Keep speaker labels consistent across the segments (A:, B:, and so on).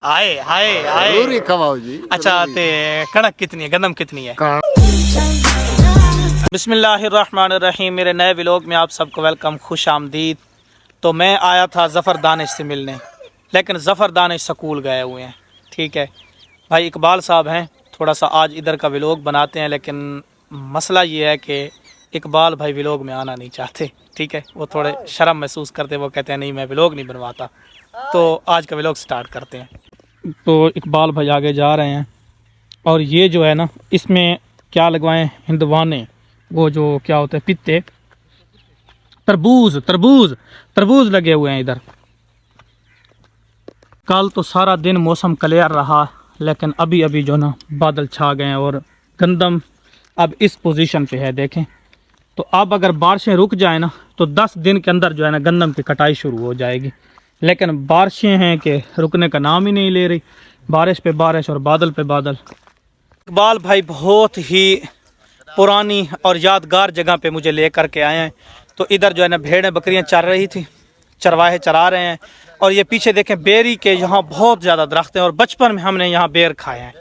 A: आए हाय हाय
B: जरूरी खवाओ जी।
A: अच्छा ते कणक कितनी है, गंदम कितनी है? बिस्मिल्लाहिर्रहमानिर्रहीम। मेरे नए व्लॉग में आप सबको वेलकम, खुश आमदीद। तो मैं आया था ज़फ़र दानिश से मिलने, लेकिन ज़फ़र दानिश स्कूल गए हुए हैं। ठीक है भाई, इकबाल साहब हैं, थोड़ा सा आज इधर का व्लॉग बनाते हैं, लेकिन मसला ये है कि इकबाल भाई व्लॉग में आना नहीं चाहते। ठीक है, वो थोड़े शर्म महसूस करते, वो कहते हैं नहीं मैं व्लॉग नहीं बनवाता। तो आज का व्लॉग स्टार्ट करते हैं। तो इकबाल भाई आगे जा रहे हैं, और ये जो है ना, इसमें क्या लगवाएं, हिंदवाने, वो जो क्या होते हैं, पित्ते, तरबूज तरबूज तरबूज लगे हुए हैं इधर। कल तो सारा दिन मौसम क्लियर रहा, लेकिन अभी अभी जो ना बादल छा गए हैं और गंदम अब इस पोजीशन पे है, देखें। तो अब अगर बारिशें रुक जाए ना तो 10 दिन के अंदर जो है ना गंदम की कटाई शुरू हो जाएगी, लेकिन बारिशें हैं कि रुकने का नाम ही नहीं ले रही। बारिश पे बारिश और बादल पे बादल। इकबाल भाई बहुत ही पुरानी और यादगार जगह पे मुझे ले करके आए हैं। तो इधर जो है ना भेड़ें बकरियां चर रही थी, चरवाहे चरा रहे हैं। और ये पीछे देखें बेरी के यहाँ बहुत ज़्यादा दरख्त हैं, और बचपन में हमने यहाँ बेर खाए हैं।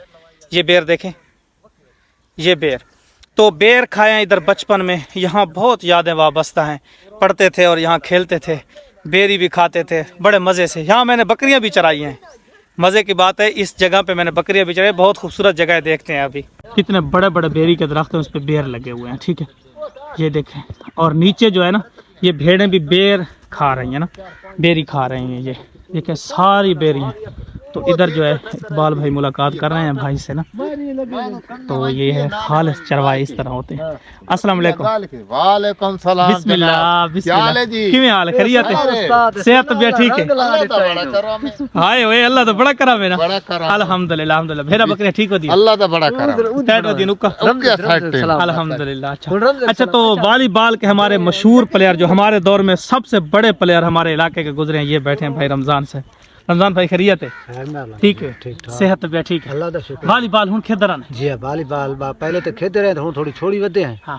A: ये बेर देखें, ये बेर, तो बेर खाए हैं इधर बचपन में। यहाँ बहुत यादें वाबस्ता हैं, पढ़ते थे और यहाँ खेलते थे, बेरी भी खाते थे बड़े मज़े से। यहाँ मैंने बकरियाँ भी चराई हैं। मज़े की बात है, इस जगह पे मैंने बकरियाँ भी चराई। बहुत खूबसूरत जगह है, देखते हैं अभी कितने बड़े बड़े बेरी के दरख्त हैं, उस पर बेर लगे हुए हैं। ठीक है, ये देखें। और नीचे जो है ना, ये भेड़ें भी बेर खा रही हैं ना, बेरी खा रही हैं। ये देखें सारी बेरियाँ। तो इधर जो है इकबाल भाई मुलाकात कर रहे हैं भाई से ना। तो ये है हाल, चरवाए इस तरह होते हैं। अस्सलाम वालेकुम।
B: वालेकुम सलाम।
A: बिस्मिल्लाह बिस्मिल्लाह
B: जी?
A: किवें हाल, खैरियत है? सेहत तबीयत ठीक है? हाय ओए अल्लाह तो बड़ा करम है ना। अल्हम्दुलिल्लाह अल्हम्दुलिल्लाह। भेड़ा बकरियां ठीक होती है?
B: अल्लाह दा बड़ा करम।
A: टाइट होती है नुक्का? अल्हम्दुलिल्लाह। अच्छा तो वॉलीबॉल के हमारे मशहूर प्लेयर, जो हमारे दौर में सबसे बड़े प्लेयर हमारे इलाके के गुजरे हैं, ये बैठे हैं भाई रमजान से। रमजान भाई खैरियत है? ठीक है, सेहत तबीयत ठीक है?
C: अल्लाह दा शुक्र।
A: वॉलीबॉल हुन खेदर ने?
C: जी वॉलीबॉल पहले तो खेलते रहे, हुन थोड़ी छोड़ी वधे हैं।
A: हाँ,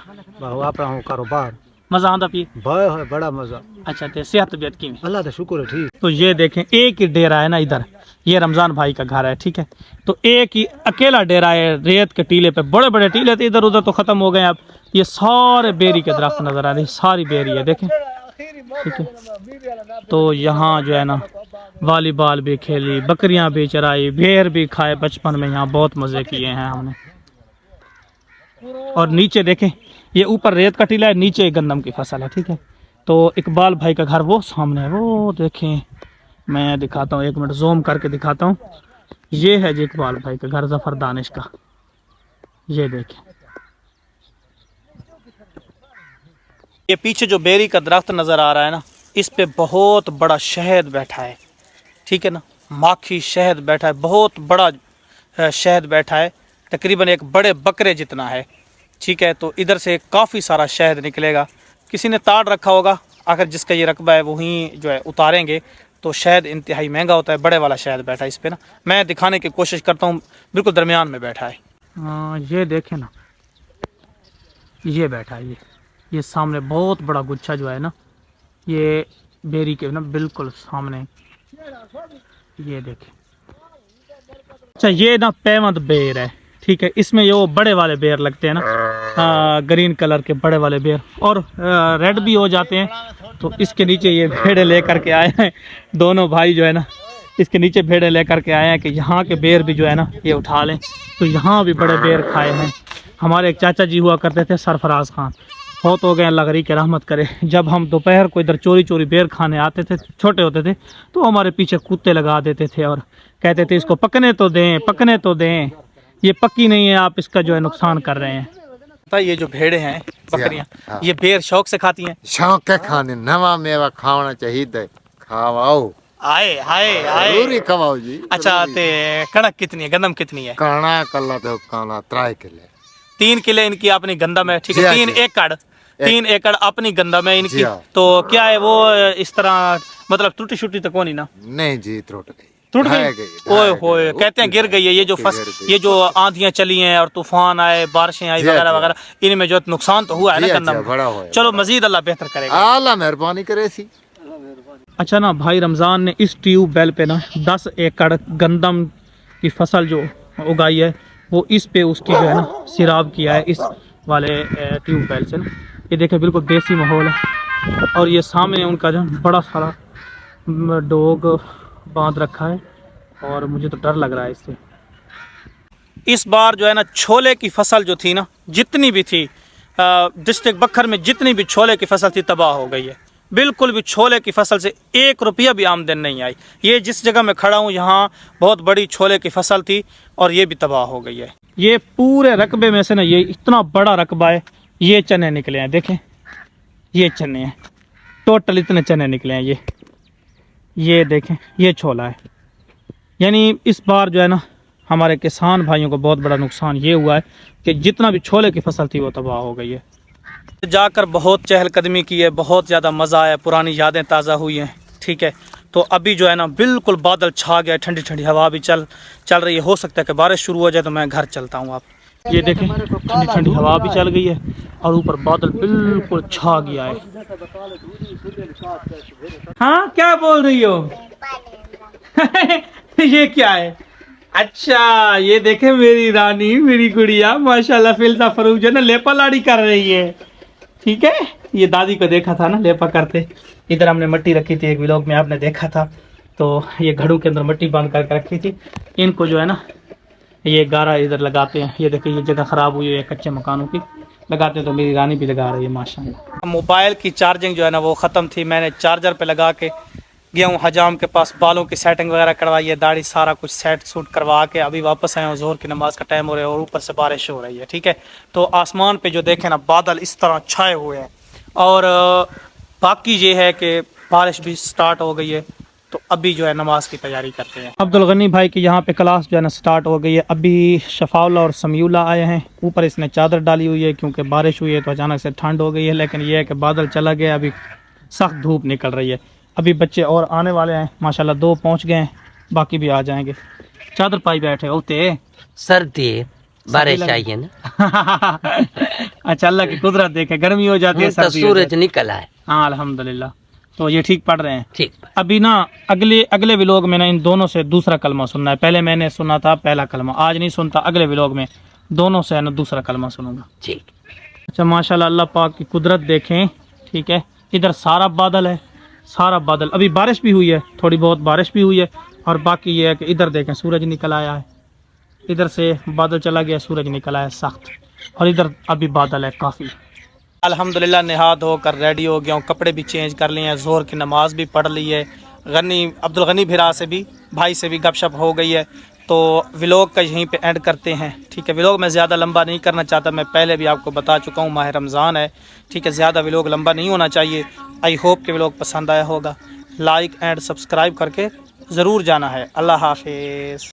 C: अपना हूं कारोबार
A: मजा आंदा पी?
C: बड़ा मजा।
A: अच्छा, तो सेहत तबीयत की?
C: अल्लाह दा शुक्र है, ठीक।
A: तो ये देखें एक ही डेरा है ना इधर, ये रमजान भाई का घर है। ठीक है, तो एक ही अकेला डेरा है रेत के टीले पे। बड़े बड़े टीले थे इधर उधर तो खत्म हो गए। अब ये सारे बेरी के दरख्त नजर आ रहे हैं, सारी बेरी है, देखें। ठीक है, तो यहाँ जो है ना वॉलीबॉल भी खेली, बकरियां भी चराई, भेड़ भी खाए बचपन में। यहाँ बहुत मज़े किए हैं हमने। और नीचे देखें, ये ऊपर रेत का टीला है, नीचे गंदम की फसल है। ठीक है, तो इकबाल भाई का घर वो सामने है, वो देखें। मैं दिखाता हूँ, एक मिनट जूम करके दिखाता हूँ। ये है जी इकबाल भाई का घर, ज़फ़र दानिश का। ये देखें, ये पीछे जो बेरी का दरख्त नज़र आ रहा है ना, इस पे बहुत बड़ा शहद बैठा है। ठीक है ना, माखी शहद बैठा है, बहुत बड़ा शहद बैठा है, तकरीबन एक बड़े बकरे जितना है। ठीक है, तो इधर से काफ़ी सारा शहद निकलेगा। किसी ने ताड़ रखा होगा, अगर जिसका ये रकबा है वहीं जो है उतारेंगे तो शहद इंतहाई महंगा होता है। बड़े वाला शहद बैठा है इस पर ना, मैं दिखाने की कोशिश करता हूँ, बिल्कुल दरमियान में बैठा है। ये देखें ना, ये बैठा है, ये सामने बहुत बड़ा गुच्छा जो है ना, ये बेरी के ना बिल्कुल सामने, ये देखें। अच्छा, ये ना पेवंद बेर है। ठीक है, इसमें ये वो बड़े वाले बेर लगते हैं ना, ग्रीन कलर के बड़े वाले बेर, और रेड भी हो जाते हैं। तो इसके नीचे ये भेड़े लेकर के आए हैं दोनों भाई जो है ना, इसके नीचे भेड़े लेकर के आए हैं कि यहाँ के बेर भी जो है ना ये उठा लें। तो यहाँ भी बड़े बेर खाए हैं। हमारे एक चाचा जी हुआ करते थे, सरफराज खान, बहुत हो गए, अल्लाह गरीब के रहमत करे। जब हम दोपहर को इधर चोरी चोरी बेर खाने आते थे, छोटे होते थे, तो हमारे पीछे कुत्ते लगा देते थे और कहते थे इसको पकने तो दें, पकने तो दें, ये पक्की नहीं है, आप इसका जो है नुकसान कर रहे हैं। ये जो भेड़े हैं बकरियां, ये बेर शौक से खाती हैं?
B: शौक के खाने, नवा मेवा खाना चाहिए, खावाओ।
A: आए हाय हाय
B: जरूरी खवाओ जी।
A: अच्छा, ते कणक कितनी है, गंदम कितनी है?
B: कणक अल्लाह तो काना 3 किले।
A: 3 किले इनकी अपनी गंदम है। ठीक है, 3 एकड़ अपनी गंदम है इनकी। तो क्या है वो इस तरह, मतलब टूटी छुट्टी तो कौन ही ना?
B: नहीं जी, टूट
A: गई। ओए होए, कहते हैं गिर गई है। ये जो आंधियां चली हैं और तूफान आए, बारिशें आई वगैरह वगैरह, इनमें जो नुकसान तो हुआ है ना गंदम। चलो मजीद अल्लाह बेहतर करेगा,
B: अल्लाह मेहरबानी करे सी।
A: अच्छा ना, भाई रमज़ान ने इस ट्यूबवेल पे ना 10 एकड़ गंदम की फसल जो उगाई है वो इस पे उसकी जो है ना सिराब किया है इस वाले ट्यूबवेल से ना। ये देखें बिल्कुल देसी माहौल है और ये सामने उनका जो बड़ा सारा डॉग बांध रखा है और मुझे तो डर लग रहा है इससे। इस बार जो है ना छोले की फसल जो थी ना, जितनी भी थी डिस्ट्रिक्ट बखर में जितनी भी छोले की फसल थी तबाह हो गई है। बिल्कुल भी छोले की फसल से 1 रुपया भी आमदन नहीं आई। ये जिस जगह मैं खड़ा हूँ यहाँ बहुत बड़ी छोले की फसल थी और ये भी तबाह हो गई है। ये पूरे रकबे में से ना, ये इतना बड़ा रकबा है, ये चने निकले हैं, देखें ये चने हैं, टोटल इतने चने निकले हैं। ये देखें ये छोला है। यानी इस बार जो है ना हमारे किसान भाइयों को बहुत बड़ा नुकसान ये हुआ है कि जितना भी छोले की फसल थी वो तबाह हो गई है। जाकर बहुत चहलकदमी की है, बहुत ज़्यादा मज़ा आया, पुरानी यादें ताज़ा हुई हैं। ठीक है, तो अभी जो है ना बिल्कुल बादल छा गया, ठंडी ठंडी हवा भी चल रही है। हो सकता है कि बारिश शुरू हो जाए तो मैं घर चलता हूँ। आप ये देखें ठंडी ठंडी हवा भी चल गई है और ऊपर बादल बिल्कुल छा गया है। हाँ क्या बोल रही हो? ये क्या है? अच्छा ये देखे मेरी रानी, मेरी गुड़िया माशाल्लाह फिल्ता फरूक जो है ना लेपा लाड़ी कर रही है। ठीक है, ये दादी को देखा था ना लेपा करते। इधर हमने मिट्टी रखी थी, एक व्लॉग में आपने देखा था। तो ये घड़ों के अंदर मिट्टी बांध करके रखी थी। इनको जो है ना ये गारा इधर लगाते हैं। ये देखिए ये जगह ख़राब हुई है कच्चे मकानों की, लगाते हैं तो मेरी रानी भी लगा रही है माशाल्लाह। मोबाइल की चार्जिंग जो है ना वो ख़त्म थी, मैंने चार्जर पे लगा के गया हूँ हजाम के पास, बालों की सेटिंग वगैरह करवाई है, दाढ़ी सारा कुछ सेट सूट करवा के अभी वापस आए हूँ। ज़ोहर की नमाज़ का टाइम हो रहा है और ऊपर से बारिश हो रही है। ठीक है, तो आसमान पे जो देखें ना बादल इस तरह छाए हुए हैं और बाकी ये है कि बारिश भी स्टार्ट हो गई है। तो अभी जो है नमाज की तैयारी करते हैं। अब्दुल गनी भाई की यहाँ पे क्लास जो है ना स्टार्ट हो गई है। अभी शफाउल्ला और समीउल्ला आए हैं। ऊपर इसने चादर डाली हुई है क्योंकि बारिश हुई है तो अचानक से ठंड हो गई है, लेकिन यह है कि बादल चला गया, अभी सख्त धूप निकल रही है। अभी बच्चे और आने वाले हैं माशाल्लाह, 2 पहुँच गए हैं, बाकी भी आ जाएंगे। चादर पाई बैठे होते
D: सर्दी बारिश आई है ना।
A: अच्छा अल्लाह की कुदरत देखे, गर्मी हो जाती है,
D: तो सूरज निकल आए।
A: हाँ अल्हम्दुलिल्लाह, तो ये ठीक पढ़ रहे हैं।
D: ठीक,
A: अभी ना अगले व्लॉग में ना इन दोनों से दूसरा कलमा सुनना है। पहले मैंने सुना था पहला कलमा, आज नहीं सुनता, अगले व्लॉग में दोनों से है ना दूसरा कलमा सुनूंगा।
D: ठीक।
A: अच्छा माशाल्लाह अल्लाह पाक की कुदरत देखें। ठीक है, इधर सारा बादल है, सारा बादल। अभी बारिश भी हुई है, थोड़ी बहुत बारिश भी हुई है और बाकी ये है कि इधर देखें सूरज निकल आया है, इधर से बादल चला गया, सूरज निकल आया सख्त, और इधर अभी बादल है काफ़ी। अल्हम्दुलिल्लाह नहा धोकर रेडी हो गया हूँ, कपड़े भी चेंज कर लिए हैं, ज़ोहर की नमाज़ भी पढ़ ली है। अब्दुल गनी भाई से भी गपशप हो गई है। तो व्लॉग का यहीं पे एंड करते हैं। ठीक है, व्लॉग मैं ज़्यादा लंबा नहीं करना चाहता, मैं पहले भी आपको बता चुका हूँ माह रमज़ान है। ठीक है, ज़्यादा व्लॉग लंबा नहीं होना चाहिए। आई होप कि व्लॉग पसंद आया होगा। लाइक एंड सब्सक्राइब करके ज़रूर जाना है। अल्लाह हाफिज़।